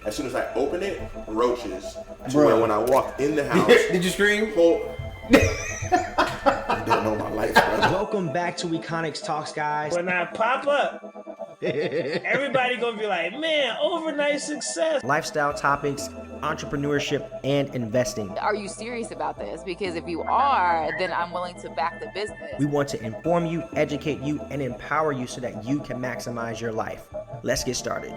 As soon as I open it, roaches. To where when I walked in the house, did you scream? You don't know my life, bro. Welcome back to Econix Talks, guys. When I pop up, everybody gonna be like, man, overnight success. Lifestyle topics, entrepreneurship, and investing. Are you serious about this? Because if you are, then I'm willing to back the business. We want to inform you, educate you, and empower you so that you can maximize your life. Let's get started.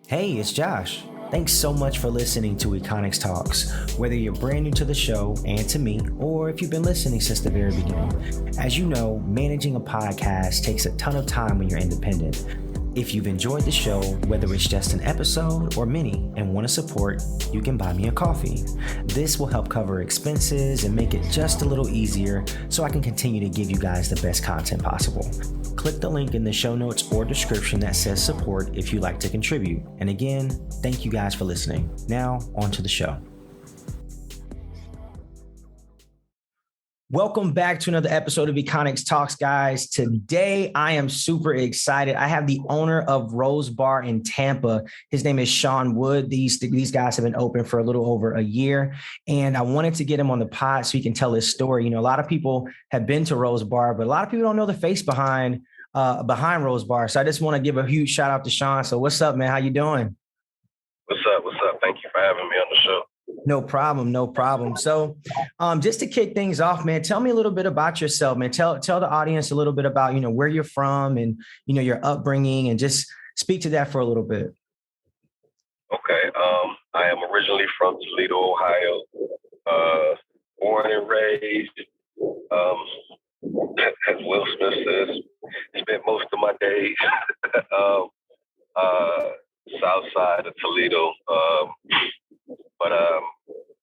Hey, it's Josh. Thanks so much for listening to Econix Talks, whether you're brand new to the show and to me, or if you've been listening since the very beginning. As you know, managing a podcast takes a ton of time when you're independent. If you've enjoyed the show, whether it's just an episode or many, and want to support, you can buy me a coffee. This will help cover expenses and make it just a little easier so I can continue to give you guys the best content possible. Click the link in the show notes or description that says support if you'd like to contribute. And again, thank you guys for listening. Now, on to the show. Welcome back to another episode of Econix Talks, guys. Today, I am super excited. I have the owner of Rose Bar in Tampa. His name is Sean Wood. These guys have been open for a little over a year, and I wanted to get him on the pod so he can tell his story. You know, a lot of people have been to Rose Bar, but a lot of people don't know the face behind Rose Bar. So I just want to give a huge shout out to Sean. So what's up, man? How you doing? What's up? Thank you for having me on the show. No problem. So just to kick things off, man, tell me a little bit about yourself, man. Tell the audience a little bit about, you know, where you're from and, you know, your upbringing, and just speak to that for a little bit. Okay. I am originally from Toledo, Ohio, born and raised, as Will Smith says, spent most of my days south side of Toledo. But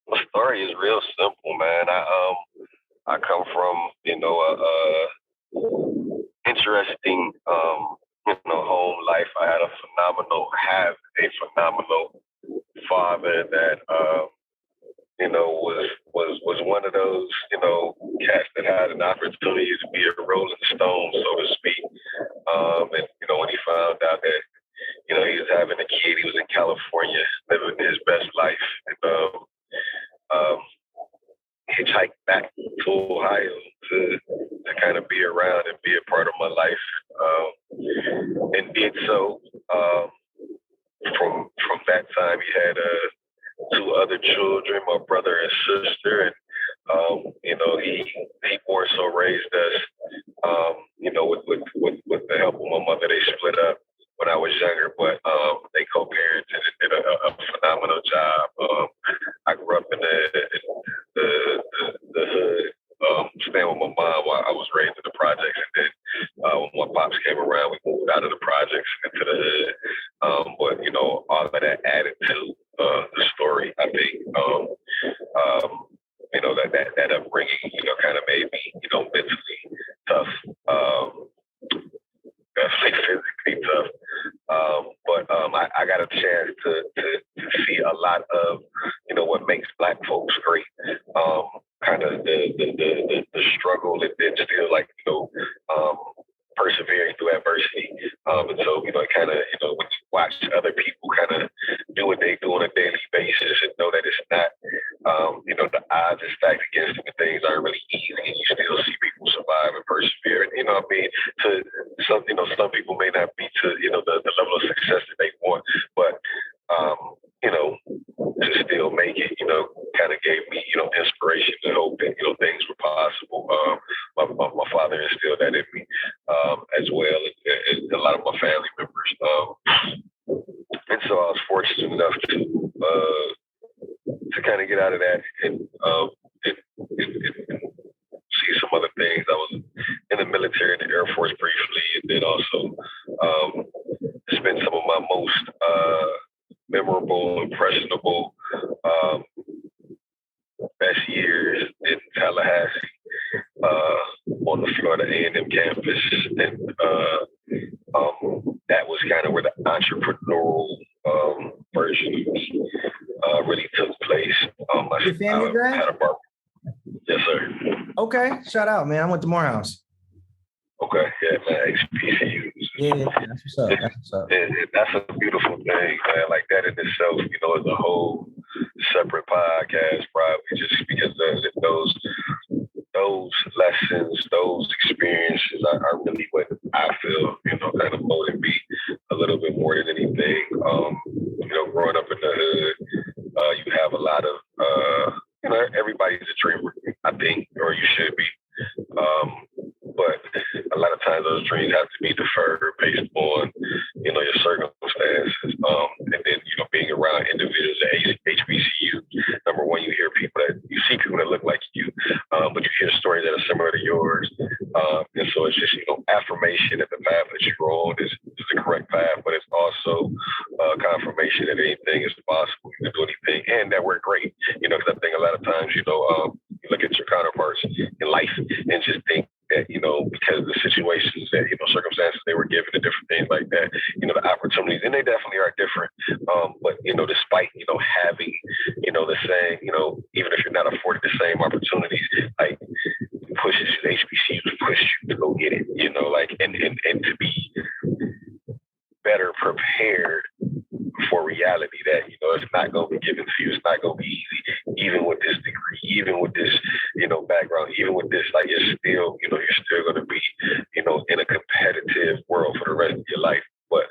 my story is real simple, man. I come from, you know, interesting, home life. I have a phenomenal father that, was one of those, cats that had an opportunity to be a rolling stone, so to speak. And, when he found out that, he was having a kid, he was in California living his best life. And hitchhiked back to Ohio to kind of be around and be a part of my life. And did so. From that time, he had two other children, my brother and sister. And, he more so raised us, with the help of my mother. They split up when I was younger, but they co-parented and did a phenomenal job. I grew up in the hood, staying with my mom while I was raised in the projects, and then when my pops came around, we moved out of the projects into the hood. But all of that added to the story. I think that upbringing, kind of made me, mentally tough. Definitely physically tough. But I got a chance to see a lot of, what makes Black folks great. Kind of the struggle, and then still persevering through adversity. And so, it kind of, when you watch other people kind of do what they do on a daily basis and know that it's not, the odds are stacked against them and things aren't really easy, and you still see people survive and persevere. And, to some people may not be to, the level of success that they want, but, to still make it, kind of gave me, inspiration and hope that, things were possible. My father instilled that in me, as well as a lot of my family members. And so I was fortunate enough to kind of get out of that and see some other things. I was in the military, in the Air Force briefly, and then also spent some of my most memorable, impressionable, best years in Tallahassee, on the Florida A&M campus. And that was kind of where the entrepreneurial version of me really took place. Your family grad? Yes, sir. Okay, shout out, man. I went to Morehouse. Okay, yeah, man. HBCUs. Yeah, that's what's up. That's what's up. That's a beautiful thing, man. Like that in itself, is a whole separate podcast, probably, just because those lessons, those experiences are really what I feel, kind of molded me a little bit more than anything. Growing up in the hood, you have a lot of, everybody's a dreamer, I think, or you should be. But a lot of times those dreams have to be deferred based on, your circumstances. And then, being around individuals at HBCU, number one, you see people that look like you, but you hear stories that are similar to yours. And so it's just, affirmation that the path that you're on is the correct path, but it's also confirmation that anything is possible. You can do anything and that we're great, because I think a lot of times, you look at your counterparts in life and just think that, because of the situations that, circumstances they were given and different things like that, the opportunities, and they definitely are different. But, despite, having, the same, even if you're not afforded the same opportunities, like pushes you, HBCUs push you to go get it, and to be better prepared for reality that, it's not going to be given to you. It's not going to be easy, even with this degree, even with this, background, even with this, like it's still, you're still going to be, in a competitive world for the rest of your life. But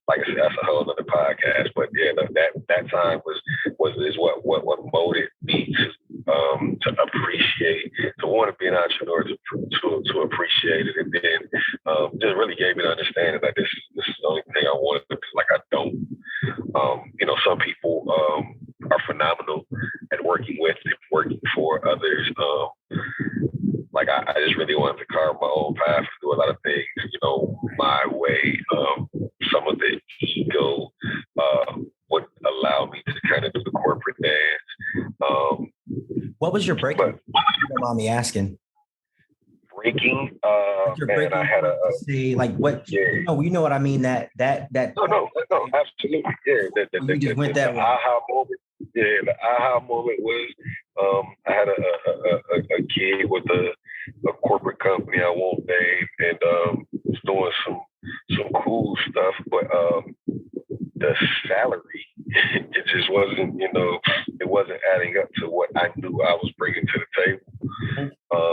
like I said, that's a whole other podcast. But yeah, that time was what molded me to appreciate, to want to be an entrepreneur, to appreciate it, and then just really gave me the understanding that this is the only thing I wanted to do. Like I don't, some people are phenomenal at working with and working for others. Like I just really wanted to carve my own path and do a lot of things, my way. Some of the ego would allow me to kind of do the corporate dance. What was your breaking? If you don't mind me asking. Breaking. Your breaking, I had a say like what? Yeah. You know what I mean. That. No, absolutely. Yeah. You just went that way. Aha moment. Yeah, the aha moment was I had a kid with a corporate company I won't name, and was doing some cool stuff, but the salary it just wasn't, it wasn't adding up to what I knew I was bringing to the table.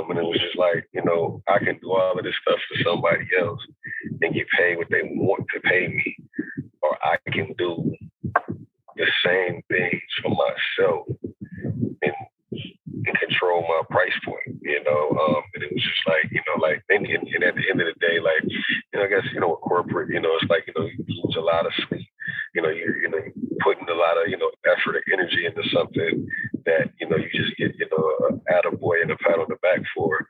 And it was just like, I can do all of this stuff for somebody else and get paid what they want to pay me, or I can do the same things for myself and control my price point, and it was just like, and at the end of the day, like, I guess, with corporate, it's like, you lose a lot of sleep, you're putting a lot of, effort and energy into something that, you just get, an attaboy and a pat on the back for.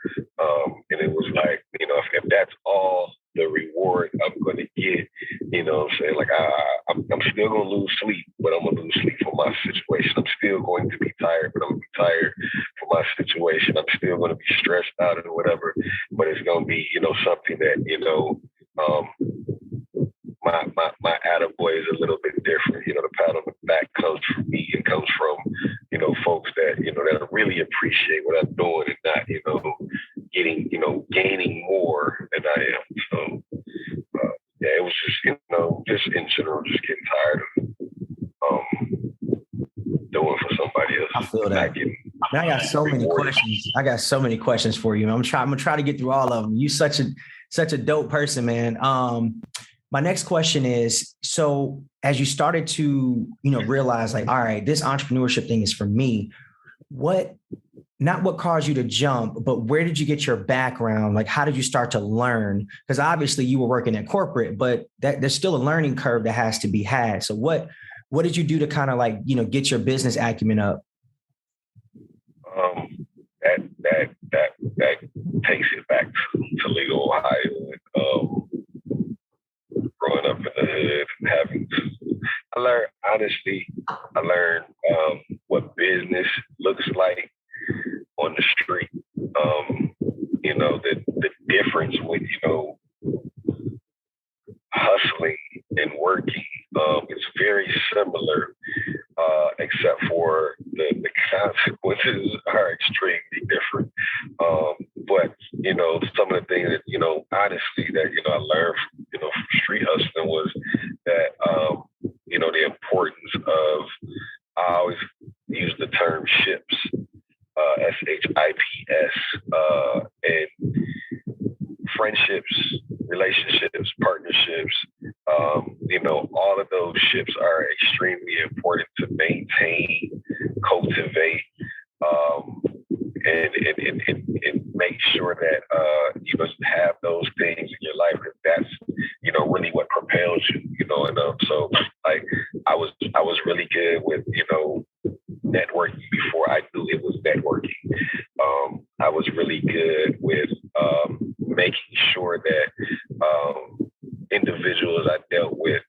And it was like, if that's all the reward I'm going to get, what I'm saying? Like, I'm still going to lose sleep, but I'm going to lose sleep for my situation. I'm still going to be tired, but I'm going to be tired for my situation. I'm still going to be stressed out or whatever, but it's going to be, something that, my attaboy is a little bit different. The pat on the back comes from me. It comes from, folks that, that really appreciate what I'm doing and not, getting, gaining more than I am. So, yeah, it was just, just in general, just getting tired of doing for somebody else. I feel that. Man, I got so many questions. I got so many questions for you. I'm gonna try to get through all of them. You such a dope person, man. My next question is, so as you started to, realize like, all right, this entrepreneurship thing is for me, not what caused you to jump, but where did you get your background? Like, how did you start to learn? Because obviously you were working at corporate, but there's still a learning curve that has to be had. So what did you do to kind of like, get your business acumen up? That takes it back to Toledo, Ohio. Growing up in the hood and having to, I learned what business looks like on the street. The difference with, hustling and working, it's very similar, except for the consequences are extreme. some of the things that, honestly, that, I learned, from street hustling was that, the importance of, I always use the term ships, SHIPS, and friendships, relationships, partnerships, all of those ships are extremely important to maintain, cultivate, and make sure that you have those things in your life, because that's really what propels you. So like I was really good with networking before I knew it was networking. I was really good with making sure that individuals I dealt with,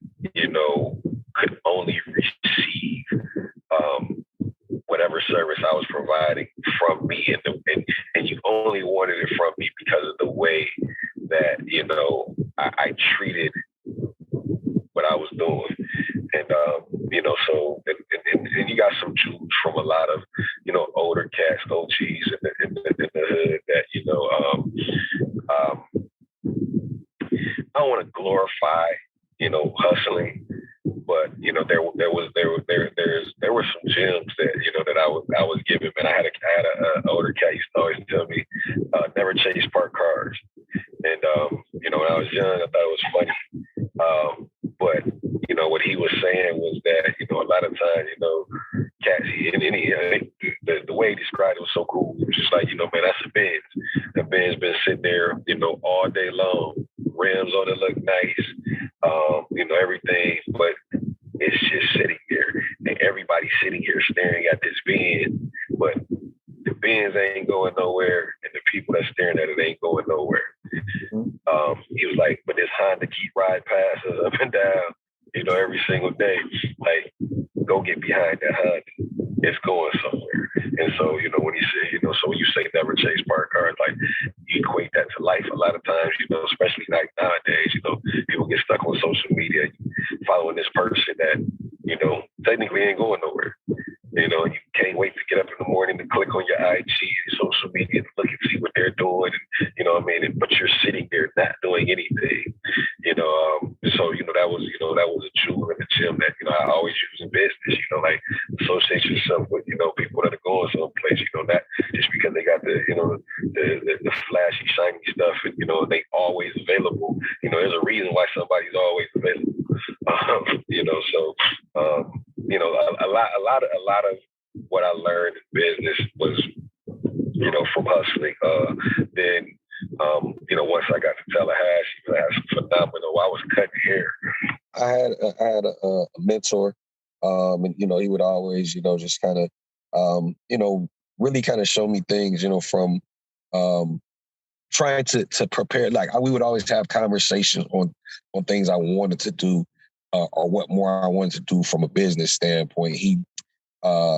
could only receive whatever service I was providing from me, and you only wanted it from me because of the way that I treated what I was doing, and so and you got some jewels from a lot of older cats, OGs in the hood that I don't want to glorify hustling, but there were some gems that that I was given. And I had a older cat used to always tell me, never chase parked cars. And when I was young, I thought it was funny. But what he was saying was that a lot of times cats, the way he described it was so cool. It was just like, man, that's a Benz. The Benz been sitting there all day long. Rims on it look nice, everything, but it's just sitting there, and everybody's sitting here staring at this Benz, but the Benz ain't going nowhere, and the people that's staring at it ain't going nowhere. He was like, but this Honda keep riding past us up and down, every single day. Like, go get behind that Honda. It's going somewhere. And so, when he said, so when you say never chase parked cars, like, you equate that to life a lot of times, especially like nowadays, people get stuck on social media following this person that, technically ain't going nowhere. You can't wait to get up in the morning to click on your IG, social media, to look and see what they're doing, and, but you're sitting there not doing anything, so, that was a jewel in the gym that, I always use in business, like associate yourself with, people that are going someplace, not just because they got the flashy, shiny stuff and, they always available. There's a reason why somebody's always available. A lot of what I learned in business was, from hustling. Then, once I got to Tallahassee, I had some phenomenal. I was cutting hair. I had a mentor, and he would always, just kind of, really kind of show me things, from trying to prepare. Like we would always have conversations on things I wanted to do, or what more I wanted to do from a business standpoint. He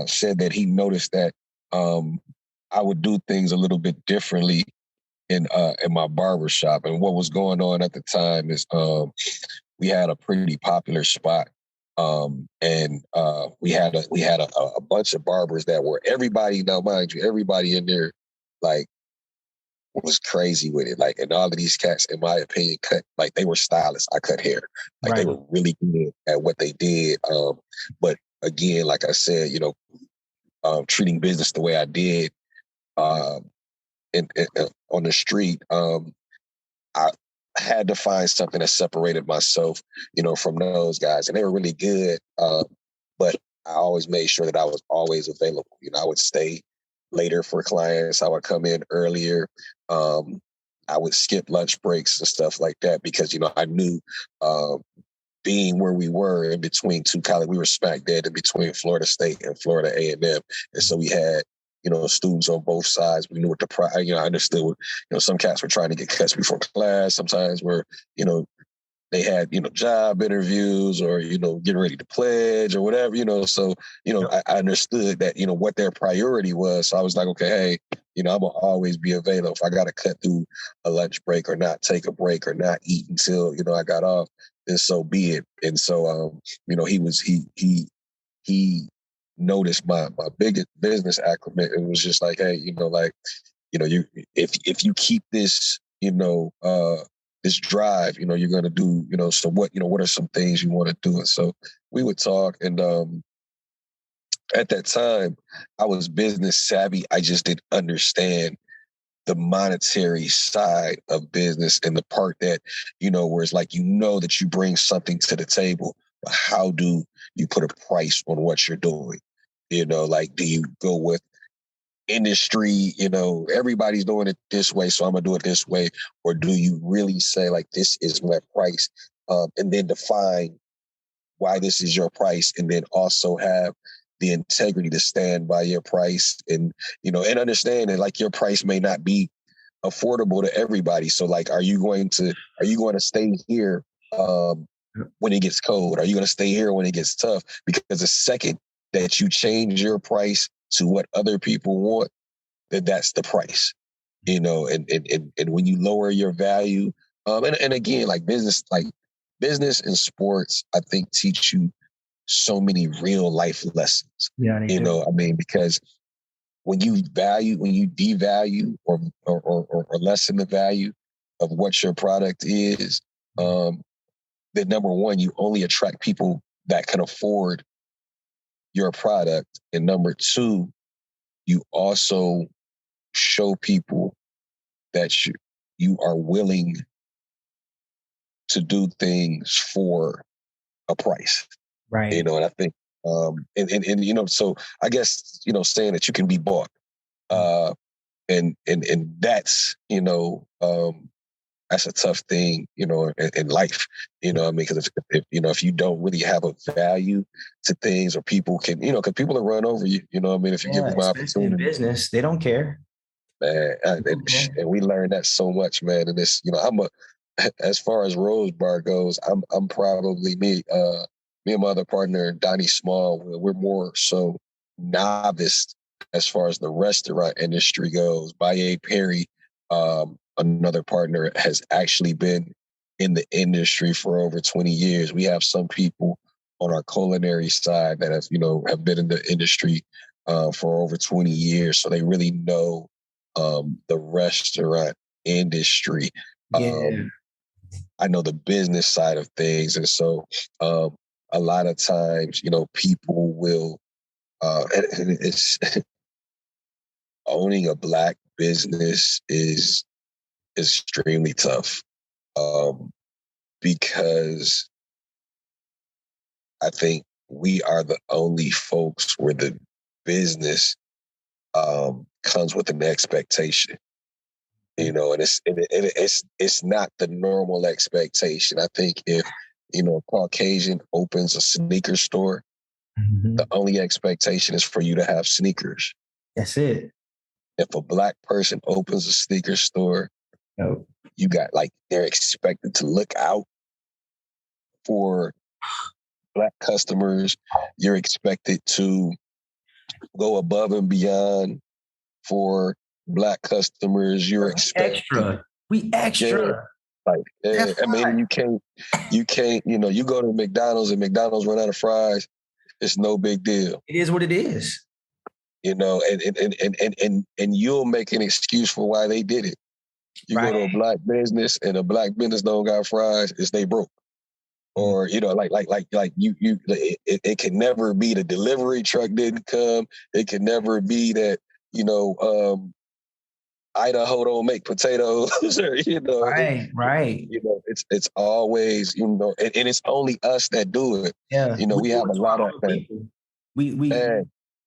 said that he noticed that I would do things a little bit differently in my barber shop. And what was going on at the time is we had a pretty popular spot, and we had a bunch of barbers that were everybody. Now, mind you, everybody in there like was crazy with it. Like, and all of these cats, in my opinion, cut like they were stylists. I cut hair. Like They were really good at what they did. But again, like I said, treating business the way I did, on the street, I had to find something that separated myself, from those guys. And they were really good, but I always made sure that I was always available. I would stay later for clients. I would come in earlier. I would skip lunch breaks and stuff like that because, I knew being where we were in between two colleges, we were smack dead in between Florida State and Florida A&M. And so we had, students on both sides. We knew what I understood, some cats were trying to get cuts before class. Sometimes where, they had, job interviews or, getting ready to pledge or whatever, so, I understood that, what their priority was. So I was like, okay, hey, I'm gonna always be available. If I got to cut through a lunch break or not take a break or not eat until, I got off, then so be it. And so, he noticed my biggest business acumen and was just like, hey, if you keep this, this drive, you're going to do, so what are some things you want to do? And so we would talk, and at that time I was business savvy. I just didn't understand the monetary side of business and the part that, where it's like, that you bring something to the table, but how do you put a price on what you're doing? Like, do you go with industry, everybody's doing it this way, so I'm gonna do it this way? Or do you really say, like, this is my price, and then define why this is your price, and then also have the integrity to stand by your price, and and understand that, like, your price may not be affordable to everybody. So, like, are you going to stay here when it gets cold? Are you going to stay here when it gets tough? Because the second that you change your price to what other people want, then that's the price. And when you lower your value, and again, like business and sports, I think teach you so many real life lessons. Yeah, because when you devalue or lessen the value of what your product is, then number one, you only attract people that can afford your product. And number two, you also show people that you are willing to do things for a price. Right. And I think, so I guess, saying that you can be bought, and that's, that's a tough thing, in life, because if you don't really have a value to things, or people can, because people will run over you, if you give them an opportunity. In business, they don't care. Man, and we learned that so much, man. And this, as far as Rose Bar goes, I'm probably me and my other partner, Donnie Small, we're more so novice as far as the restaurant industry goes. Baye Perry, another partner, has actually been in the industry for over 20 years. We have some people on our culinary side that have been in the industry for over 20 years. So they really know the restaurant industry. Yeah. I know the business side of things. And so a lot of times, people will, and it's owning a Black business is extremely tough, because I think we are the only folks where the business comes with an expectation, and it's not the normal expectation. I think if a Caucasian opens a sneaker store, the only expectation is for you to have sneakers. That's it. If a Black person opens a sneaker store, you got, like, they're expected to look out for Black customers. You're expected to go above and beyond for Black customers. You're expected extra. We extra. I mean, you can't, you go to McDonald's and McDonald's run out of fries. It's no big deal. It is what it is. And you'll make an excuse for why they did it. You go to a Black business and a Black business don't got fries, it's they broke. Or, it can never be the delivery truck didn't come. It can never be that, Idaho don't make potatoes, or, Right. It's always, and it's only us that do it. Yeah. We have a lot of people. We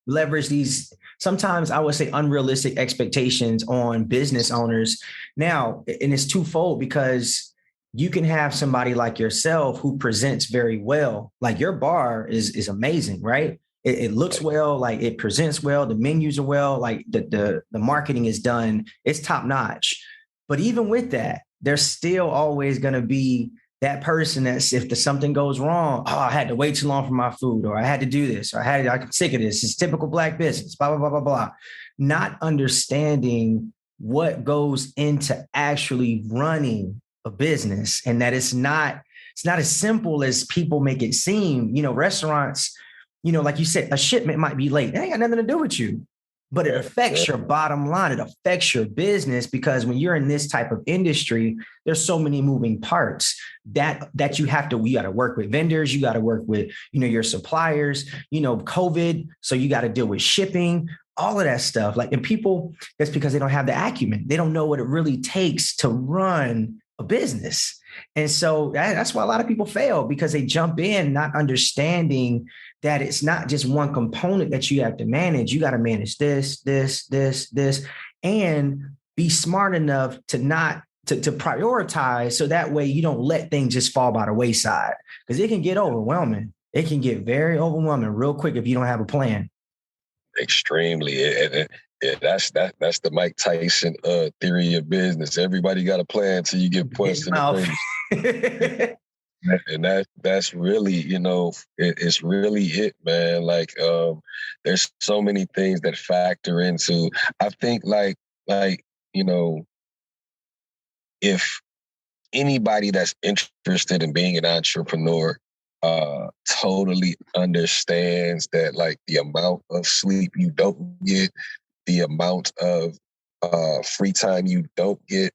leverage these, sometimes I would say, unrealistic expectations on business owners. Now, and it's twofold, because you can have somebody like yourself who presents very well. Like, your bar is amazing, right? It looks well, like it presents well, the menus are well, like the marketing is done, it's top notch. But even with that, there's still always going to be that person that's, if something goes wrong, I had to wait too long for my food, or I had to do this, or I'm sick of this. It's typical Black business, blah, blah, blah, blah, blah. Not understanding what goes into actually running a business, and that it's not as simple as people make it seem. Restaurants, like you said, a shipment might be late. It ain't got nothing to do with you. but it affects your bottom line. It affects your business, because when you're in this type of industry, there's so many moving parts that you got to work with vendors. You got to work with, your suppliers, COVID. So you got to deal with shipping, all of that stuff. And people, that's because they don't have the acumen. They don't know what it really takes to run a business. And so that's why a lot of people fail, because they jump in not understanding that it's not just one component that you have to manage. You got to manage this, and be smart enough to prioritize, so that way you don't let things just fall by the wayside, because it can get overwhelming. It can get very overwhelming real quick if you don't have a plan. Extremely. That's the Mike Tyson theory of business. Everybody got a plan until you get punched in the face. And that's really, it's really it, man. There's so many things that factor into. I think if anybody that's interested in being an entrepreneur totally understands that, the amount of sleep you don't get, the amount of free time you don't get,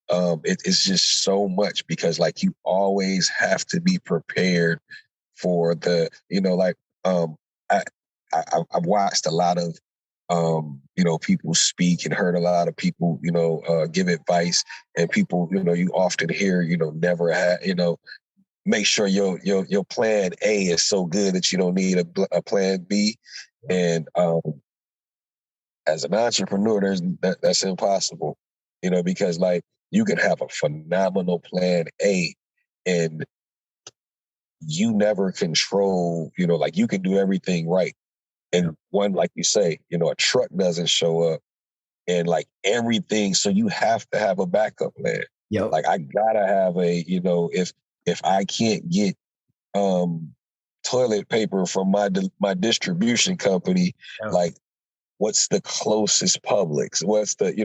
it's just so much, because you always have to be prepared for the, I've watched a lot of, people speak and heard a lot of people, give advice, and people, you often hear, never have, make sure your plan A is so good that you don't need a plan B. And as an entrepreneur, that's impossible, because you can have a phenomenal plan A, and you never control, you can do everything right. And one, like you say, a truck doesn't show up, and everything. So you have to have a backup plan. Yep. I gotta have if I can't get toilet paper from my distribution company, yep. What's the closest Publix? What's the, and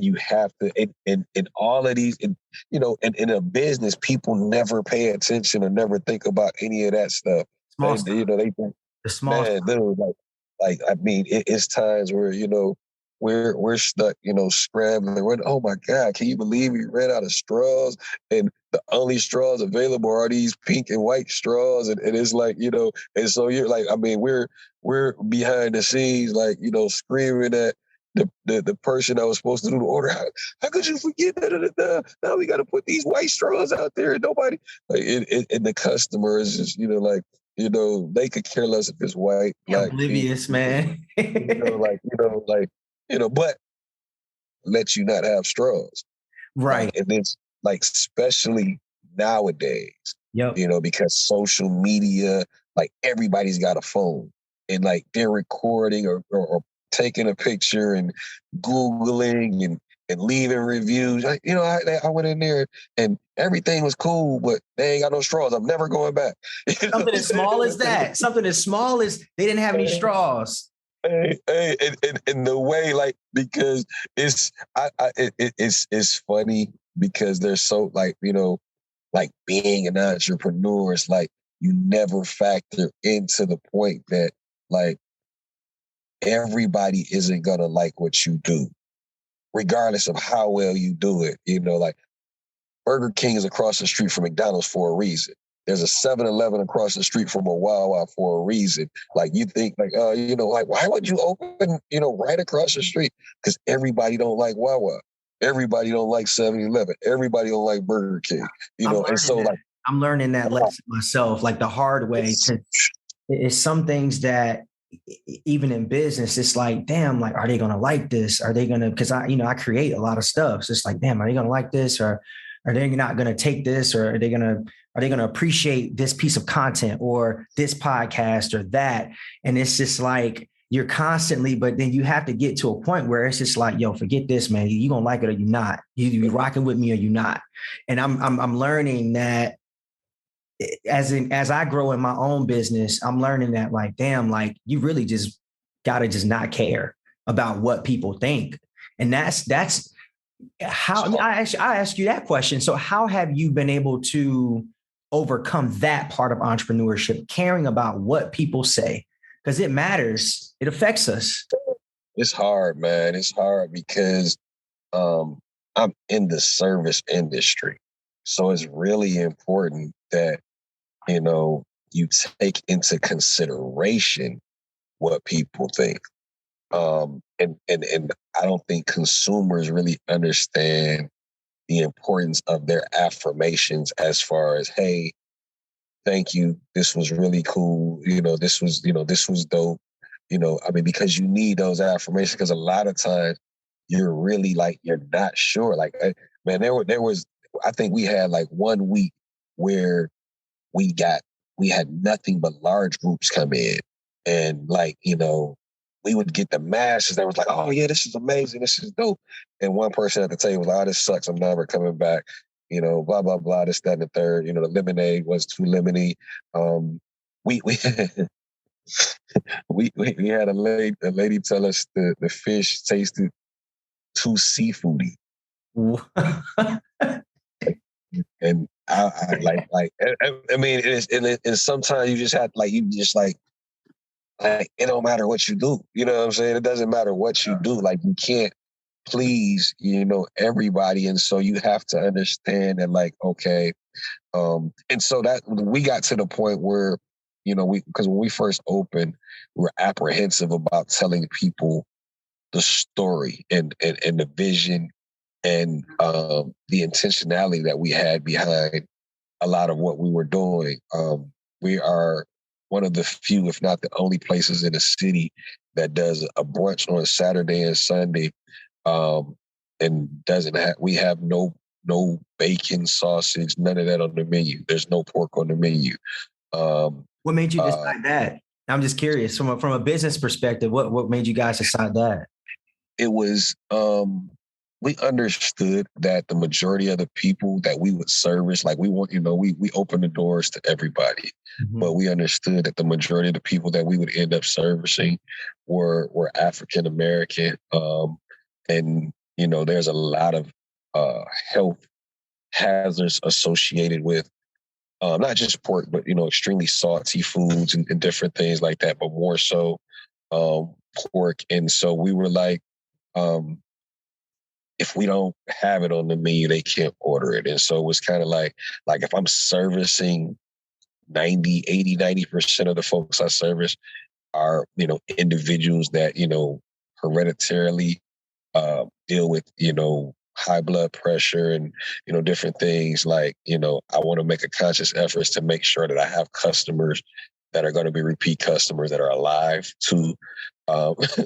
you have to, and all of these, and in a business, people never pay attention or never think about any of that stuff. Small stuff. They think, the small man, dude, it's times where, we're stuck, scrambling. Oh my God, can you believe we ran out of straws? And the only straws available are these pink and white straws. And it's and so you're we're behind the scenes, screaming at the person that was supposed to do the order. How could you forget that? Now we got to put these white straws out there, and nobody, and the customer is just, they could care less if it's white, black, oblivious, pink, man. But let you not have straws. Right. And it's especially nowadays, yep. Because social media, everybody's got a phone, and they're recording or taking a picture and Googling and leaving reviews. I went in there and everything was cool, but they ain't got no straws. I'm never going back. Something as small as that. Something as small as they didn't have any straws. Hey, and the way, because it's funny, because they're so being an entrepreneur is you never factor into the point that everybody isn't gonna like what you do, regardless of how well you do it. Burger King is across the street from McDonald's for a reason. There's a 7-Eleven across the street from a Wawa for a reason. You think why would you open, right across the street? Because everybody don't like Wawa. Everybody don't like 7-Eleven. Everybody don't like Burger King. And so I'm learning that lesson myself, the hard way. It's some things that even in business, it's damn, are they going to like this? Are they going to, because I create a lot of stuff. So it's damn, are they going to like this? Or are they not going to take this? Or are they going to appreciate this piece of content or this podcast or that? And it's just you're constantly, but then you have to get to a point where it's just yo, forget this, man. You going to like it or you not. You rocking with me or you not. And I'm learning that as I grow in my own business, I'm learning that damn, you really just got to just not care about what people think. And that's how I ask you that question. So how have you been able to overcome that part of entrepreneurship, caring about what people say? because it matters. It affects us. It's hard, man. It's hard because I'm in the service industry. So it's really important that, you take into consideration what people think. And I don't think consumers really understand the importance of their affirmations as far as, hey, thank you. This was really cool. This was dope. Because you need those affirmations, because a lot of times you're really like, you're not sure. Like, man, I think we had like 1 week where we had nothing but large groups come in, and we would get the masses that was like, oh yeah, this is amazing. This is dope. And one person at the table was like, oh, this sucks. I'm never coming back. Blah, blah, blah, this, that, and the third. The lemonade was too lemony. We we had a lady tell us the fish tasted too seafoody. And and sometimes you just have it don't matter what you do. You know what I'm saying? It doesn't matter what you do. Like, you can't please, everybody. And so you have to understand that, okay. And so that we got to the point where, because when we first opened, we were apprehensive about telling people the story and the vision and the intentionality that we had behind a lot of what we were doing. We are one of the few, if not the only places in the city that does a brunch on Saturday and Sunday, and we have no bacon, sausage, none of that on the menu. There's no pork on the menu. What made you decide that? I'm just curious from a business perspective. What made you guys decide that? It was we understood that the majority of the people that we would service, like we open the doors to everybody, but we understood that the majority of the people that we would end up servicing were African American, and there's a lot of health hazards associated with not just pork, but extremely salty foods and different things like that, but more so pork. And so we were like, if we don't have it on the menu, they can't order it. And so it was kind of like if I'm servicing 90% of the folks I service are, individuals that, hereditarily deal with, high blood pressure and, different things. I want to make a conscious effort to make sure that I have customers that are going to be repeat customers that are alive to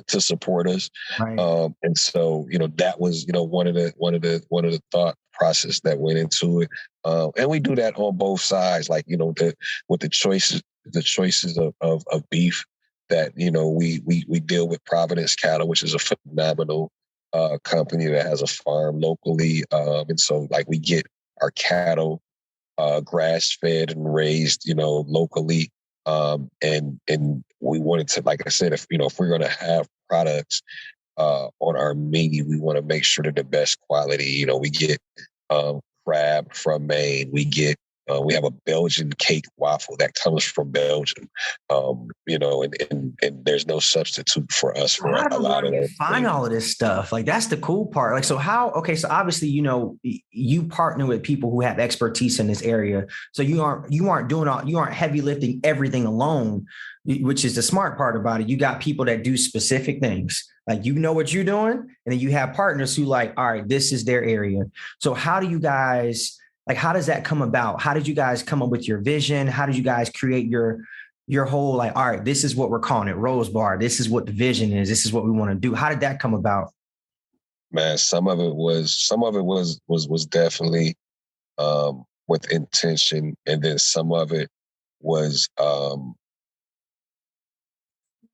support us. Right. And so, that was, one of the thought process that went into it. And we do that on both sides, with the choices of beef that, we deal with Providence Cattle, which is a phenomenal company that has a farm locally. And so we get our cattle grass fed and raised, locally. And we wanted to, like I said, if we're going to have products on our menu, we want to make sure that the best quality. We get crab from Maine. We have a Belgian cake waffle that comes from Belgium. And there's no substitute for us for a lot of those. Find all of this stuff. That's the cool part. So obviously, you partner with people who have expertise in this area. So you aren't heavy lifting everything alone, which is the smart part about it. You got people that do specific things. What you're doing, and then you have partners who all right, this is their area. So how do you guys, how does that come about? How did you guys come up with your vision? How did you guys create your whole, all right, this is what we're calling it, Rose Bar. This is what the vision is. This is what we want to do. How did that come about? Man, some of it was definitely with intention. And then some of it was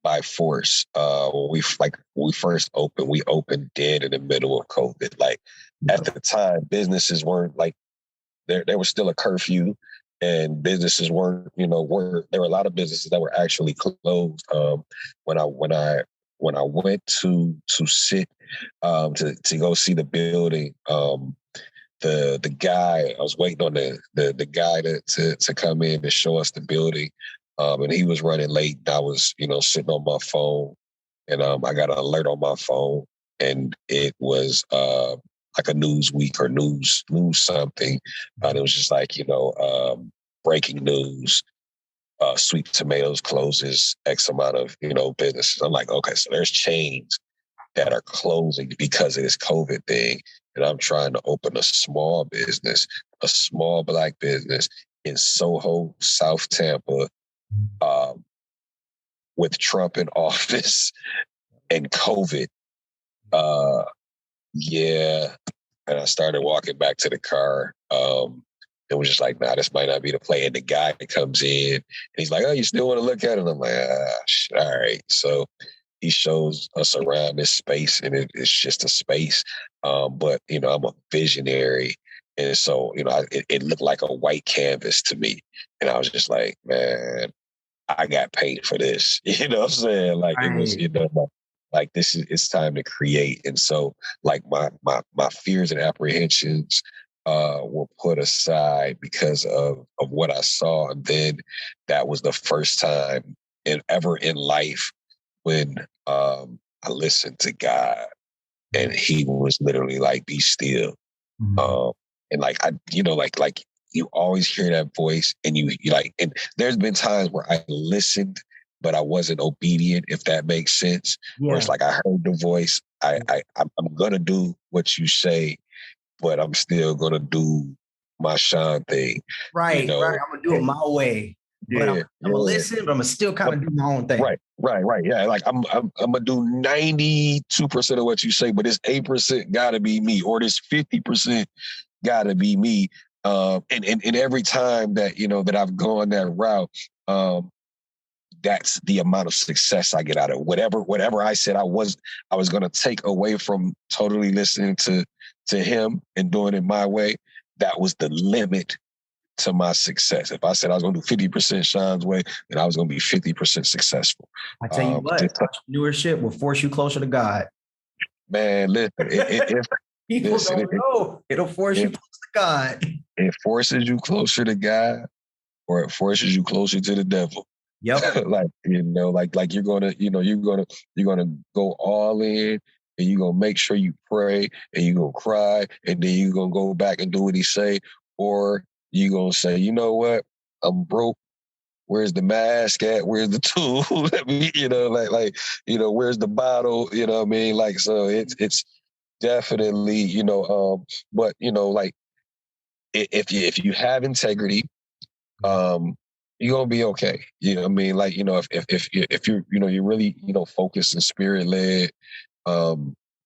by force. When we first opened, we opened dead in the middle of COVID. At the time, businesses weren't there was still a curfew, and businesses weren't, there were a lot of businesses that were actually closed. When I went to sit to go see the building, the guy, I was waiting on the guy to come in and show us the building. And he was running late. I was, sitting on my phone, and I got an alert on my phone, and it was like a Newsweek or news something. And it was just like, breaking news. Sweet Tomatoes closes X amount of, businesses. I'm like, okay, so there's chains that are closing because of this COVID thing. And I'm trying to open a small business, a small Black business in Soho, South Tampa, with Trump in office and COVID. Yeah. And I started walking back to the car. It was just like, nah, this might not be the play. And the guy comes in and he's like, oh, you still want to look at it? And I'm like, all right. So he shows us around this space, and it's just a space. But, I'm a visionary. And so, it looked like a white canvas to me. And I was just like, man, I got paid for this. You know what I'm saying? Like, it was, like it's time to create. And so, like, my fears and apprehensions were put aside because of what I saw. And then that was the first time ever in life when I listened to God, and he was literally like, be still. Mm-hmm. And like, like you always hear that voice, and you like, and there's been times where I listened, but I wasn't obedient, if that makes sense. Yeah. Where it's like, I heard the voice. I'm going to do what you say, but I'm still going to do my Sean thing. Right, right. I'm going to do it my way. But I'm going to listen, but I'm going to still kind of do my own thing. Right. Yeah, like I'm going to do 92% of what you say, but this 8% got to be me, or this 50% got to be me. And every time that, that I've gone that route, that's the amount of success I get out of it. Whatever I said I was going to take away from totally listening to him and doing it my way, that was the limit to my success. If I said I was going to do 50% Sean's way, then I was going to be 50% successessful. I tell you what, entrepreneurship will force you closer to God. Man, listen, people don't know. It'll force you closer to God. It forces you closer to God, or it forces you closer to the devil. Yep. Like you're gonna go all in, and you're gonna make sure you pray, and you're gonna cry, and then you're gonna go back and do what he say, or you're gonna say, you know what, I'm broke. Where's the mask at? Where's the tool? Where's the bottle? You know what I mean? Like, so it's definitely, but like, if you have integrity, you're gonna be okay. You know what I mean? Like, if you're, you're really, focused and spirit led,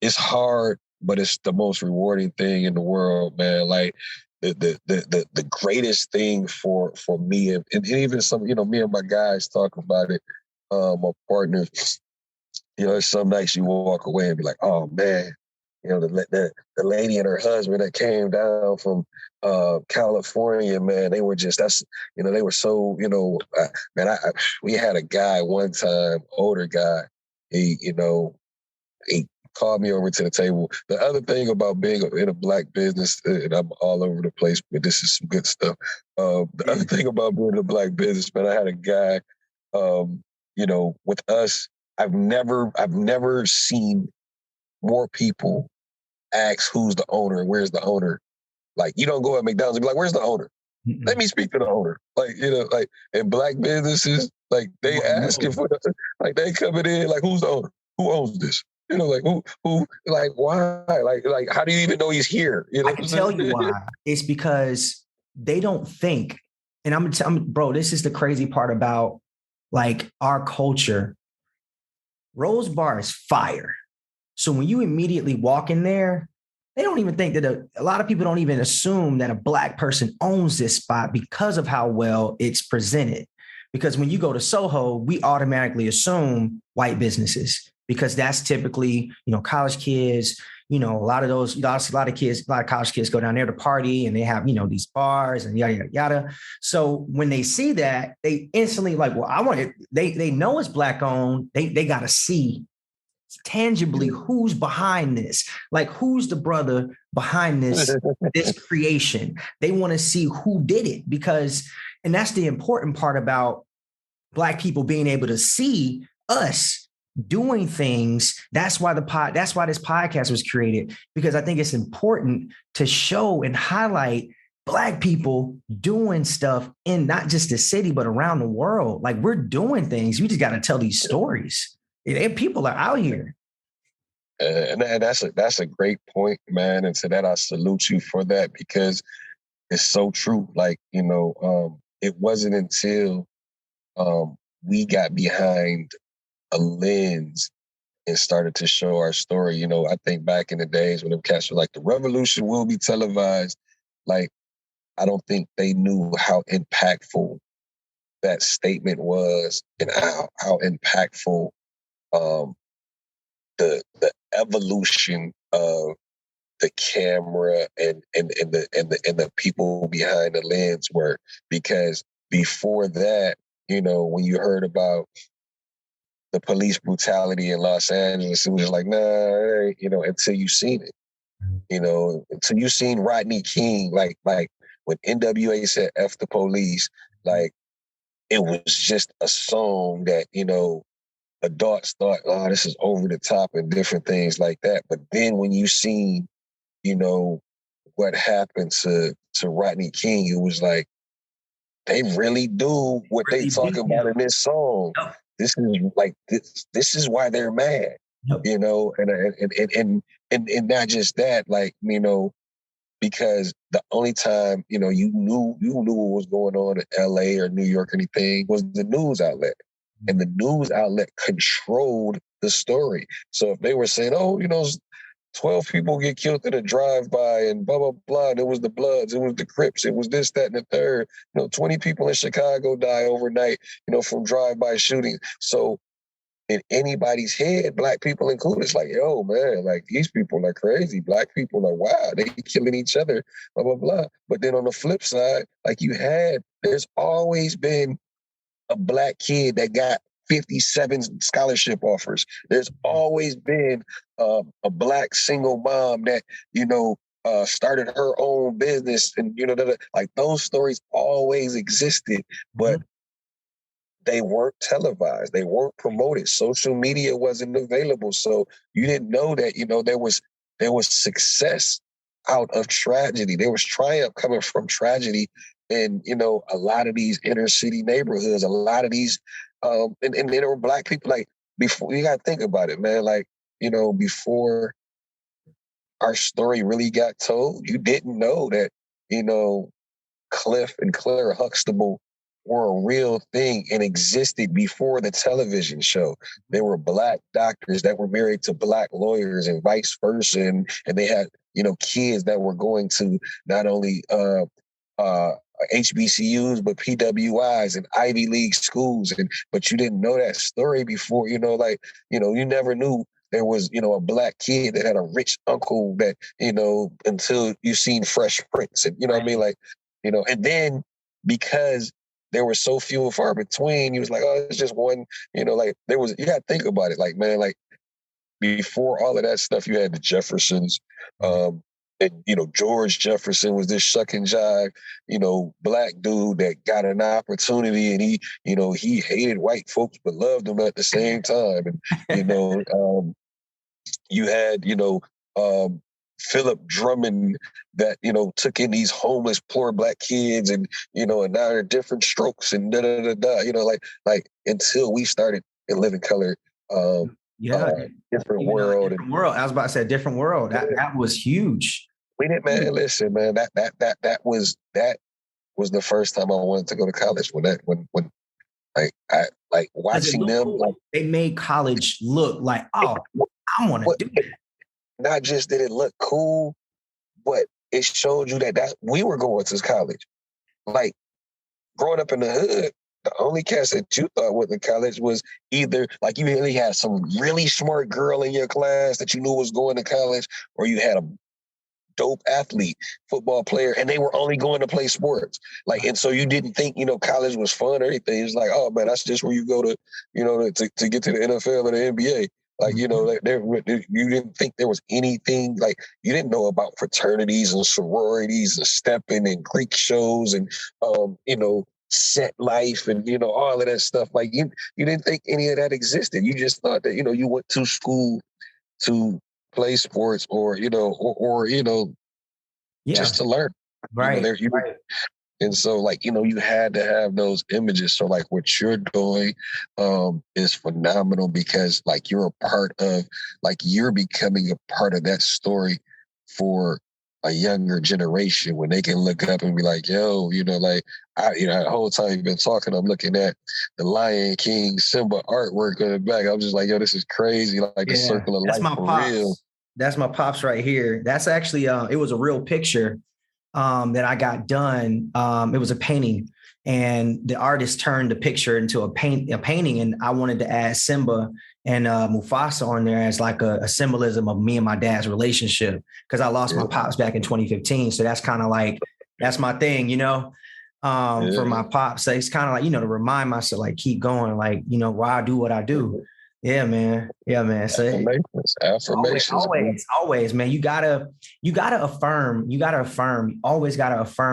it's hard, but it's the most rewarding thing in the world, man. Like, the greatest thing for me, and even some, me and my guys talk about it, my partners, some nights you walk away and be like, oh man, the lady and her husband that came down from California, man, they were they were so, man, we had a guy one time, older guy, he called me over to the table. The other thing about being in a Black business, and I'm all over the place, but this is some good stuff. The other thing about being in a Black business, man, I had a guy, with us, I've never seen more people ask who's the owner, where's the owner. Like, you don't go at McDonald's and be like, where's the owner? Mm-hmm. Let me speak to the owner. Like, like in Black businesses, like they asking for, like they coming in, like, who's the owner? Who owns this? Like who, like why? Like how do you even know he's here? I can tell you why. It's because they don't think, and bro, this is the crazy part about like our culture. Rose Bar is fire. So when you immediately walk in there, they don't even think that a lot of people don't even assume that a Black person owns this spot because of how well it's presented. Because when you go to Soho, we automatically assume white businesses, because that's typically, college kids, a lot of college kids go down there to party, and they have, these bars and yada, yada, yada. So when they see that, they instantly like, well, I want it. They know it's Black owned. They got to see tangibly who's behind this, like who's the brother behind this creation. They want to see who did it, and that's the important part about Black people being able to see us doing things. That's why that's why this podcast was created, because I think it's important to show and highlight Black people doing stuff in not just the city, but around the world. Like, we're doing things. We just got to tell these stories. And people are out here. And that's a great point, man. And to that, I salute you for that, because it's so true. Like, it wasn't until we got behind a lens and started to show our story. I think back in the days when them cats were like, the revolution will be televised. Like, I don't think they knew how impactful that statement was, and how impactful the evolution of the camera and the people behind the lens were. Because before that, when you heard about the police brutality in Los Angeles, it was just like, nah, until you seen it. Until you seen Rodney King, like when NWA said F the police, like, it was just a song that, adults thought, oh, this is over the top and different things like that. But then when you seen, what happened to Rodney King, it was like, they really do what they talking about in this song. Yep. This is like, this is why they're mad, Yep. and not just that, like, because the only time, you knew what was going on in LA or New York or anything was the news outlet. And the news outlet controlled the story. So if they were saying, 12 people get killed in a drive-by and blah, blah, blah, and it was the Bloods, it was the Crips, it was this, that, and the third, 20 people in Chicago die overnight, from drive-by shootings. So in anybody's head, Black people included, it's like, yo, man, like, these people are crazy. Black people are wild. They killing each other, blah, blah, blah. But then on the flip side, like, there's always been a Black kid that got 57 scholarship offers. There's always been a Black single mom that, started her own business, and, like, those stories always existed, but they weren't televised. They weren't promoted. Social media wasn't available. So you didn't know that, there was success out of tragedy. There was triumph coming from tragedy in, a lot of these inner city neighborhoods, a lot of these, and there were Black people, like, before, you got to think about it, man. Like, before our story really got told, you didn't know that, Cliff and Claire Huxtable were a real thing and existed before the television show. There were Black doctors that were married to Black lawyers and vice versa. And they had, kids that were going to not only HBCUs, but PWIs and Ivy League schools. But you didn't know that story before, you never knew there was, a Black kid that had a rich uncle that, until you seen Fresh Prince. And, what I mean? Like, and then because there were so few and far between, he was like, oh, it's just one, like, you got to think about it. Like, man, like, before all of that stuff, you had the Jeffersons, and, George Jefferson was this shuck and jive, Black dude that got an opportunity, and he hated white folks, but loved them at the same time. And, you had, Philip Drummond that, took in these homeless, poor Black kids, and, and now they're different strokes and like until we started in Living Color, different world. Different world. I was about to say different world. That was huge. We didn't, man. Listen, man, that was the first time I wanted to go to college when watching them. Like, they made college look like, oh, I want to do that. Not just did it look cool, but it showed you that we were going to college. Like, growing up in the hood, the only cast that you thought went to college was either, like, you really had some really smart girl in your class that you knew was going to college, or you had a dope athlete, football player, and they were only going to play sports. Like, and so you didn't think, college was fun or anything. It's like, oh man, that's just where you go to, to get to the NFL or the NBA. Like, you didn't think there was anything, like, you didn't know about fraternities and sororities and stepping and Greek shows and, set life and, all of that stuff. Like you didn't think any of that existed. You just thought that, you went to school to play sports or just to learn. Right. Right. And so, like, you had to have those images. So, like, what you're doing is phenomenal because, like, you're becoming a part of that story for a younger generation when they can look up and be like, yo, the whole time you've been talking, I'm looking at the Lion King Simba artwork on the back. I'm just like, yo, this is crazy. Like the circle of life for real. That's my pops right here. That's actually, it was a real picture that I got done. It was a painting, and the artist turned the picture into a painting. And I wanted to add Simba and Mufasa on there as like a symbolism of me and my dad's relationship, because I lost my pops back in 2015. So that's kind of like, that's my thing, for my pops. So it's kind of like, to remind myself, like, keep going, like, why I do what I do. Yeah, man. So affirmations. Always, man. You gotta affirm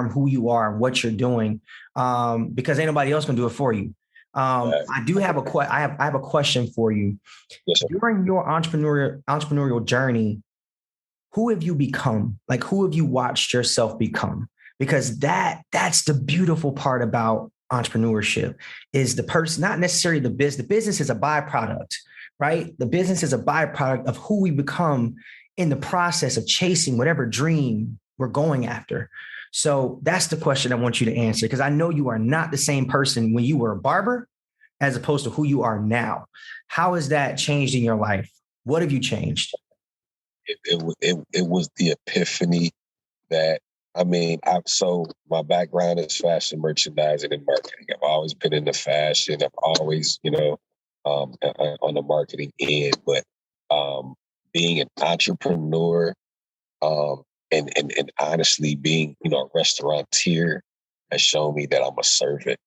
who you are and what you're doing, because ain't nobody else gonna do it for you. I do have I have a question for you. Yes, during your entrepreneurial journey, who have you become? Like, who have you watched yourself become? Because that's the beautiful part about entrepreneurship, is the person, not necessarily the business. The business is a byproduct, right? The business is a byproduct of who we become in the process of chasing whatever dream we're going after. So that's the question I want you to answer, because I know you are not the same person when you were a barber as opposed to who you are now. How has that changed in your life? What have you changed? It was the epiphany that, so my background is fashion merchandising and marketing. I've always been into fashion. I've always, on the marketing end, but being an entrepreneur, and honestly being, a restaurateur has shown me that I'm a servant.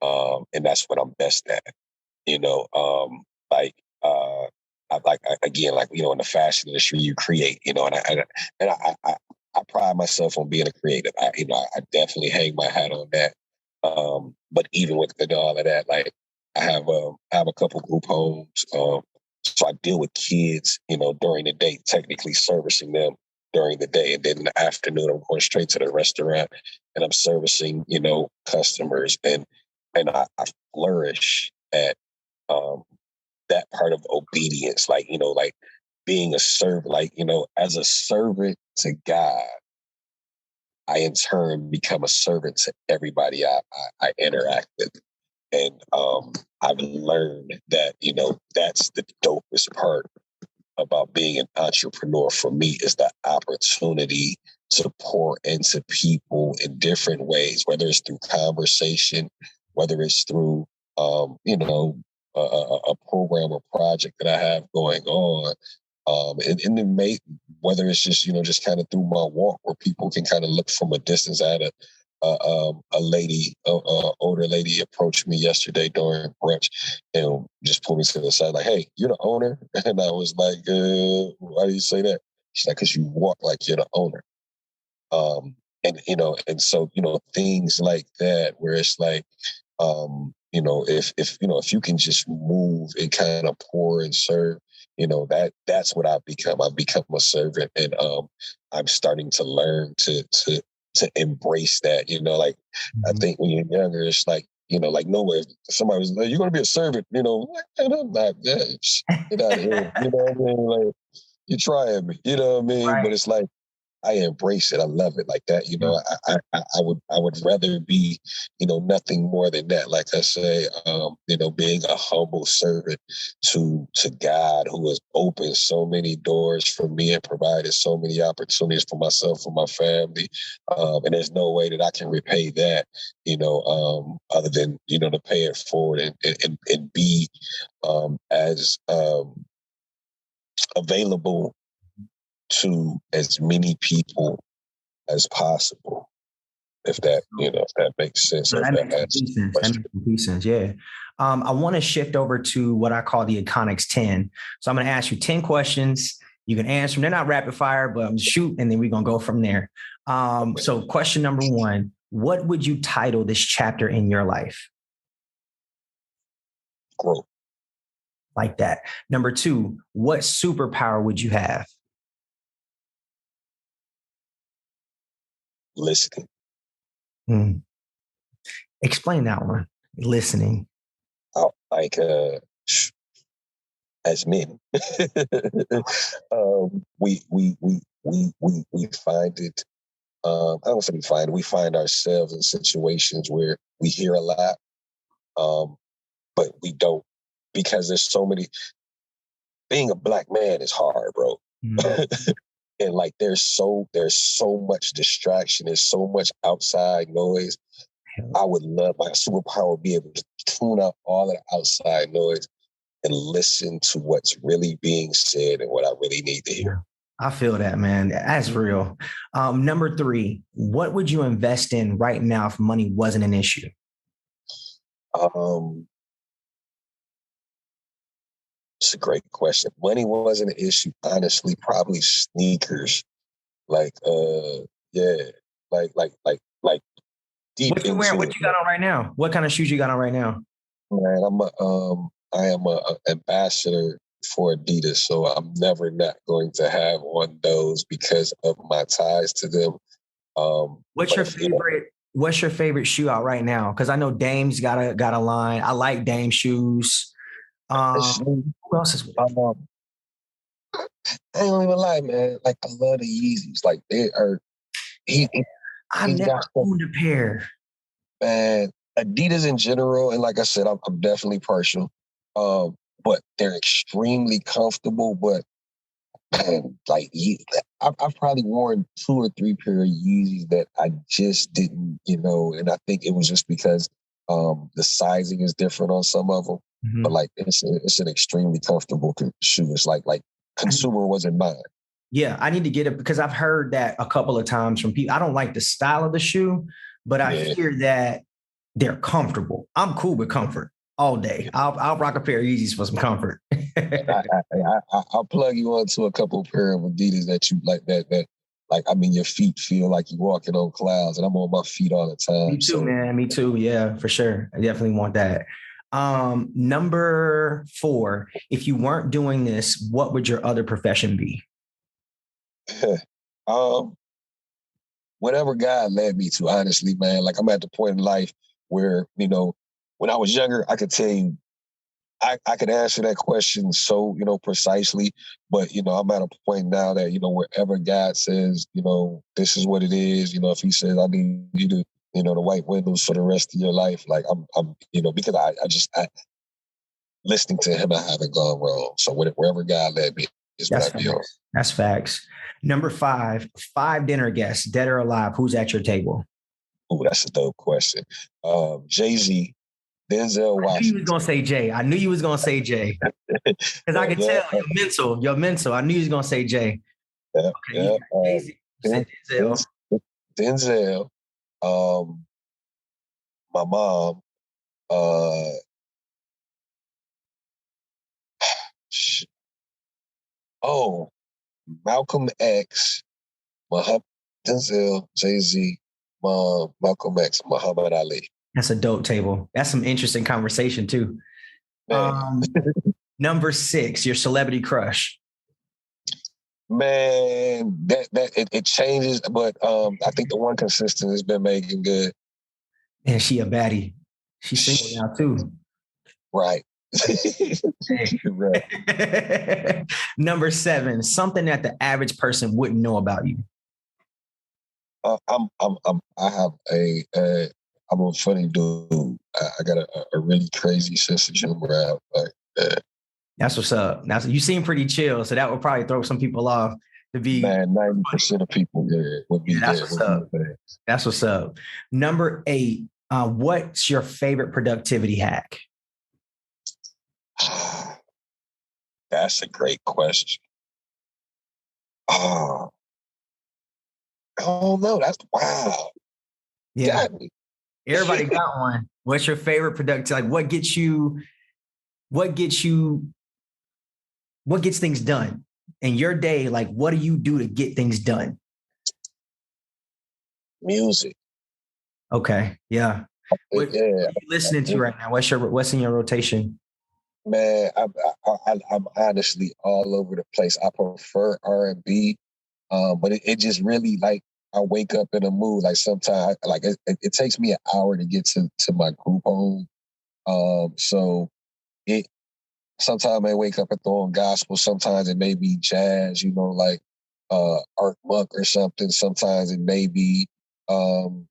And that's what I'm best at, in the fashion industry, you create, and I pride myself on being a creative. I definitely hang my hat on that. But even with all of that, like I have a couple group homes. So I deal with kids, during the day, technically servicing them during the day. And then in the afternoon, I'm going straight to the restaurant and I'm servicing, customers. And I flourish at that part of obedience, like being a servant, as a servant to God, I in turn become a servant to everybody I interact with. And I've learned that, that's the dopest part about being an entrepreneur for me, is the opportunity to pour into people in different ways, whether it's through conversation, whether it's through, a program or project that I have going on. And then whether it's just, just kind of through my walk where people can kind of look from a distance. I had a lady, older lady approached me yesterday during brunch and just pulled me to the side like, hey, you're the owner? And I was like, why do you say that? She's like, because you walk like you're the owner. And so, things like that where it's like, if you can just move and kind of pour and serve, that's what I've become. I've become a servant, and I'm starting to learn to embrace that. I think when you're younger, it's like, nowhere somebody was like, you're going to be a servant, and I'm not that. Get out of here. You know what I mean? Like, you're trying me, you know what I mean? Right. But it's like, I embrace it. I love it like that. I would rather be, nothing more than that. Like I say, being a humble servant to God, who has opened so many doors for me and provided so many opportunities for myself, for my family. And there's no way that I can repay that, other than, to pay it forward and be as available to as many people as possible, if that makes sense. No, that makes complete sense. Yeah. I want to shift over to what I call the Econix 10. So I'm going to ask you 10 questions. You can answer them. They're not rapid fire, but I'm shoot, and then we're going to go from there. So question number 1, what would you title this chapter in your life? Growth. Like that. Number 2, what superpower would you have? Listening. Explain that one. Listening. Like as men, we find it. I don't say we find ourselves in situations where we hear a lot, but we don't, because there's so many. Being a black man is hard, bro. Mm-hmm. And like there's so much distraction, there's so much outside noise. I would love my superpower to be able to tune out all of the outside noise and listen to what's really being said and what I really need to hear. I feel that, man. That's real. Number 3, what would you invest in right now if money wasn't an issue? It's a great question. Money wasn't an issue, honestly, probably sneakers. Like deep. What you wearing? What you got on right now? What kind of shoes you got on right now? Man, I am a ambassador for Adidas, so I'm never not going to have on those because of my ties to them. What's your favorite shoe out right now? Because I know Dame's got a line. I like Dame shoes. Who else is with I don't even lie, man. Like I love the Yeezys. Like they are. I never owned a pair. Man, Adidas in general, and like I said, I'm definitely partial. But they're extremely comfortable. But man, like I've probably worn 2 or 3 pair of Yeezys that I just didn't, and I think it was just because the sizing is different on some of them. Mm-hmm. But like it's an extremely comfortable shoe. It's like consumer wasn't mine. Yeah, I need to get it because I've heard that a couple of times from people. I don't like the style of the shoe, but I hear that they're comfortable. I'm cool with comfort all day. I'll rock a pair of Yeezys for some comfort. I'll plug you onto a couple of pair of Adidas that you like your feet feel like you're walking on clouds, and I'm on my feet all the time. Me too, man. Me too. Yeah, for sure. I definitely want that. Number 4, if you weren't doing this, what would your other profession be? Whatever God led me to, honestly, man. Like I'm at the point in life where, when I was younger, I could tell you, I could answer that question so, precisely. But, I'm at a point now that, wherever God says, this is what it is, if he says, I need you to, the white windows for the rest of your life, like I'm because I listening to him, I haven't gone wrong. So wherever God led me is what I feel. That's facts. Number 5 dinner guests, dead or alive, who's at your table? Oh, that's a dope question. Jay-Z, Denzel Washington. I knew you was going to say Jay. Because I could tell you're mental. I knew you was going to say Jay. Yeah, okay, Denzel. Denzel. My mom. Malcolm X, Denzel, Jay-Z, Mom, Malcolm X, Muhammad Ali. That's a dope table. That's some interesting conversation too. Number 6, your celebrity crush. Man, it changes, but I think the one consistent has been Megan Good. And she a baddie. She's single now too. Right. Right. Number 7, something that the average person wouldn't know about you. I'm a funny dude. I got a really crazy sense of humor. That's what's up. Now you seem pretty chill, so that would probably throw some people off. To be 90% of people would be that's what's up. That's what's up. Number 8, what's your favorite productivity hack? That's a great question. I don't know. That's wow. Yeah. Everybody got one. What's your favorite productive? Like what gets things done in your day? Like, what do you do to get things done? Music. Okay. Yeah. What Yeah, are you listening to right now? What's in your rotation? man, I'm honestly all over the place. I prefer R&B, but it just really like I wake up in a mood. Like sometimes, like it takes me an hour to get to my group home. So it sometimes I wake up and throw on gospel. Sometimes it may be jazz, like Art Monk or something. Sometimes it may be um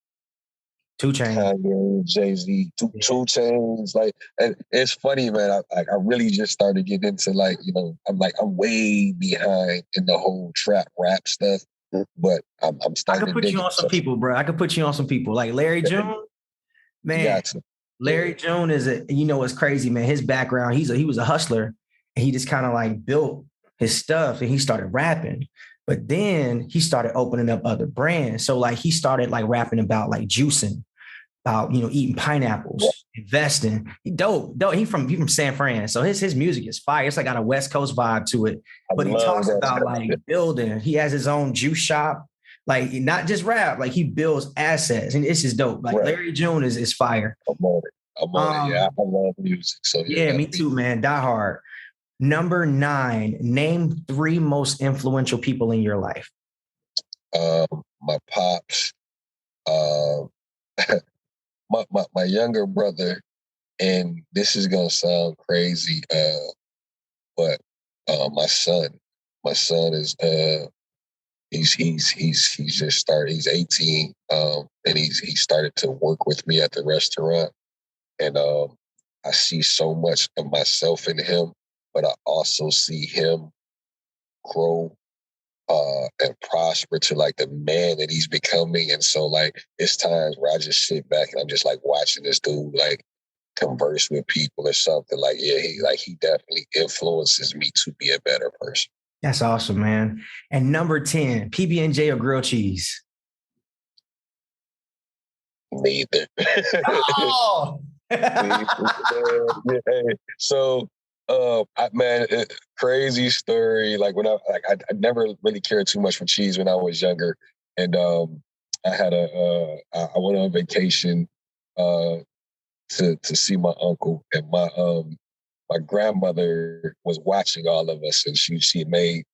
2 Chainz. Kanye, Jay-Z, two Chains. Like, and it's funny, man. I really just started getting into I'm way behind in the whole trap rap stuff, but I'm I starting could to put dig you it. on some people, bro. I could put you on some people like Larry June. You Man, got to. Larry June it's crazy, man. His background, he was a hustler, and he just kind of like built his stuff, and he started rapping. But then he started opening up other brands. So like he started like rapping about like juicing, about eating pineapples, investing. He dope. He from San Fran, so his music is fire. It's like got a West Coast vibe to it. But he talks about like building. He has his own juice shop, like not just rap. Like he builds assets, and it's just dope. Like Larry June is fire. I'm on it. I'm on it. Yeah, I love music. So yeah, me too, man. Die hard. Number 9. Name 3 most influential people in your life. My pops, my younger brother, and this is gonna sound crazy, but my son is he's just started. He's 18, and he started to work with me at the restaurant, and I see so much of myself in him, but I also see him grow and prosper to like the man that he's becoming. And so like it's times where I just sit back and I'm just like watching this dude like converse with people or something. Like, yeah, he definitely influences me to be a better person. That's awesome, man. And number 10, PB&J or grilled cheese? Neither. Oh! So, crazy story. Like when I never really cared too much for cheese when I was younger, and I had I went on vacation to see my uncle, and my grandmother was watching all of us, and she made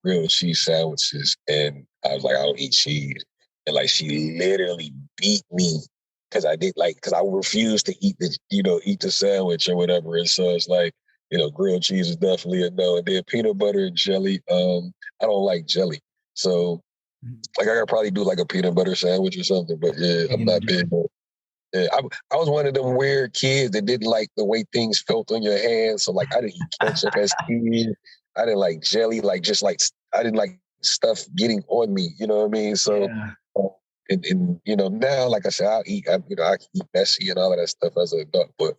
grilled cheese sandwiches, and I was like, I don't eat cheese, and like she literally beat me because I refused to eat the sandwich or whatever, and so it's like grilled cheese is definitely a no, and then peanut butter and jelly. I don't like jelly, so like I could probably do like a peanut butter sandwich or something, but yeah, I'm not big on. Yeah, I was one of them weird kids that didn't like the way things felt on your hands. So like I didn't eat ketchup as a kid. I didn't like jelly, I didn't like stuff getting on me. You know what I mean? So and now, like I said, I can eat messy and all of that stuff as an adult, but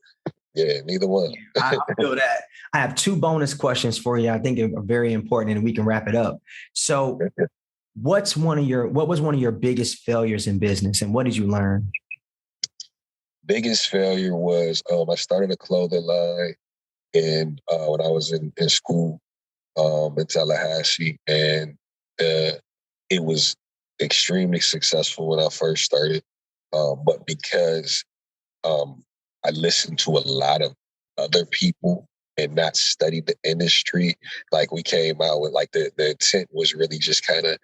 yeah, neither one. I feel that. I have 2 bonus questions for you. I think are very important, and we can wrap it up. So what was one of your biggest failures in business, and what did you learn? Biggest failure was I started a clothing line and when I was in school in Tallahassee, and it was extremely successful when I first started. But because I listened to a lot of other people and not studied the industry, like we came out with like the intent was really just kind of,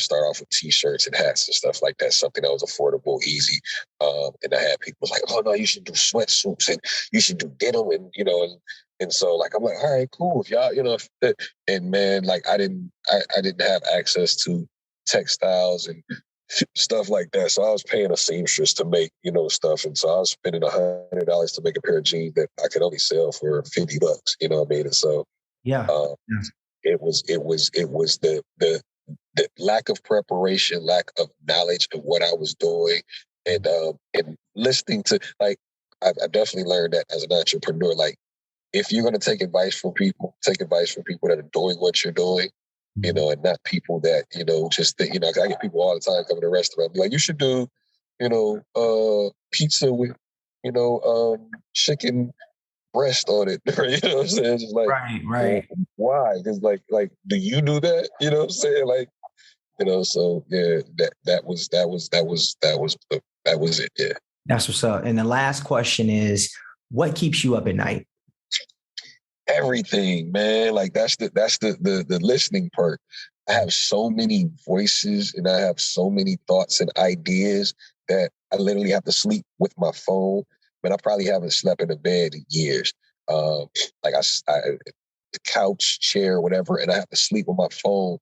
start off with t-shirts and hats and stuff like that, something that was affordable, easy. And I had people like, oh no, you should do sweatsuits and you should do denim and so like, I'm like, all right, cool. If y'all, and man, like I didn't have access to textiles and stuff like that. So I was paying a seamstress to make, stuff. And so I was spending $100 to make a pair of jeans that I could only sell for $50, you know what I mean? And so it was the lack of preparation, lack of knowledge of what I was doing, and listening to, like, I've definitely learned that as an entrepreneur, like, if you're going to take advice from people, take advice from people that are doing what you're doing, and not people that, just think, 'cause I get people all the time coming to restaurants, like, you should do, pizza with, chicken breast on it. You know what I'm saying? Just like, right. Why? Because like, do you do that? You know what I'm saying? Like, so yeah, that was the that was it. Yeah. That's what's up. And the last question is, what keeps you up at night? Everything, man. Like that's the listening part. I have so many voices and I have so many thoughts and ideas that I literally have to sleep with my phone. But I probably haven't slept in a bed in years. Like the couch, chair, whatever, and I have to sleep with my phone.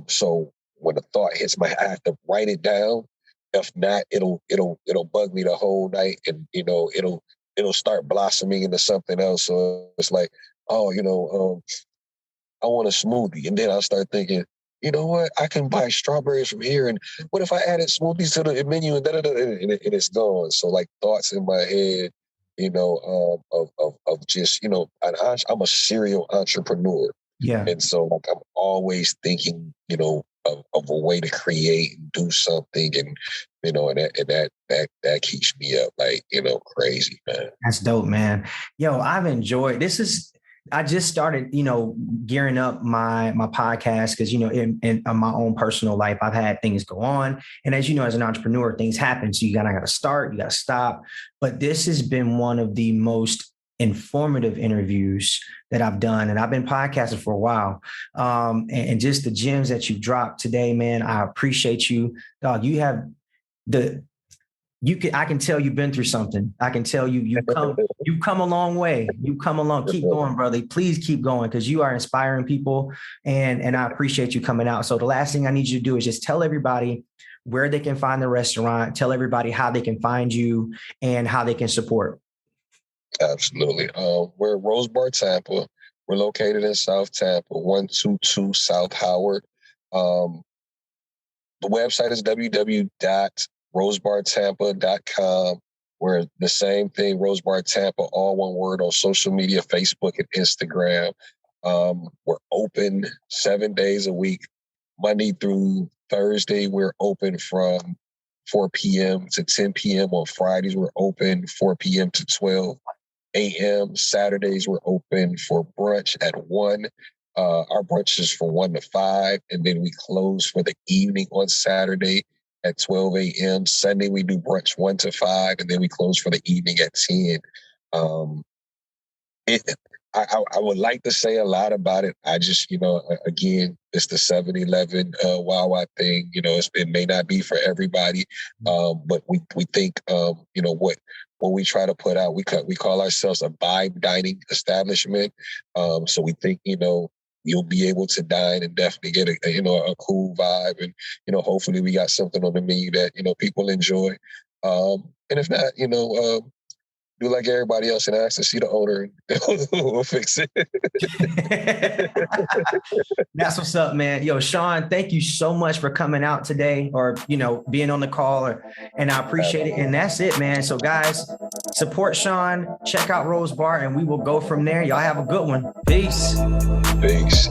So when the thought hits my, I have to write it down. If not, it'll bug me the whole night, and it'll start blossoming into something else. So it's like, oh, I want a smoothie. And then I'll start thinking, you know what? I can buy strawberries from here. And what if I added smoothies to the menu and and it's gone? So like thoughts in my head, of just, I'm a serial entrepreneur. Yeah. And so like I'm always thinking, of a way to create and do something. And, and that keeps me up like, crazy, man. That's dope, man. Yo, I've enjoyed I just started, gearing up my podcast because, in my own personal life, I've had things go on. And as you know, as an entrepreneur, things happen. So you got to start, you got to stop. But this has been one of the most informative interviews that I've done. And I've been podcasting for a while. And just the gems that you dropped today, man, I appreciate you. Dog, you have I can tell you've been through something. I can tell you've come a long way. You've come along. Keep going, brother. Please keep going because you are inspiring people. And I appreciate you coming out. So the last thing I need you to do is just tell everybody where they can find the restaurant. Tell everybody how they can find you and how they can support. Absolutely. We're Rose Bar Tampa. We're located in South Tampa, 122 South Howard. The website is www.rosebartampa.com. We're the same thing, Rose Bar Tampa, all one word, on social media, Facebook and Instagram. We're open 7 days a week, Monday through Thursday. We're open from 4 p.m. to 10 p.m. On Fridays, we're open 4 p.m. to 12 a.m. Saturdays, we're open for brunch at 1. Our brunch is from 1 to 5, and then we close for the evening on Saturday at 12 a.m. Sunday, we do brunch 1 to 5, and then we close for the evening at 10. I would like to say a lot about it. I just, again, it's the 7-Eleven Wawa thing. It may not be for everybody, but we think, what we try to put out, we call ourselves a vibe dining establishment. So we think, you'll be able to dine and definitely get a cool vibe, and hopefully we got something on the menu that people enjoy. And if not, do like everybody else and ask to see the owner, and we'll fix it. That's what's up, man. Yo, Sean, thank you so much for coming out today, or being on the call, and I appreciate it. And that's it, man. So guys, support Sean, check out Rose Bar, and we will go from there. Y'all have a good one. Peace. Peace.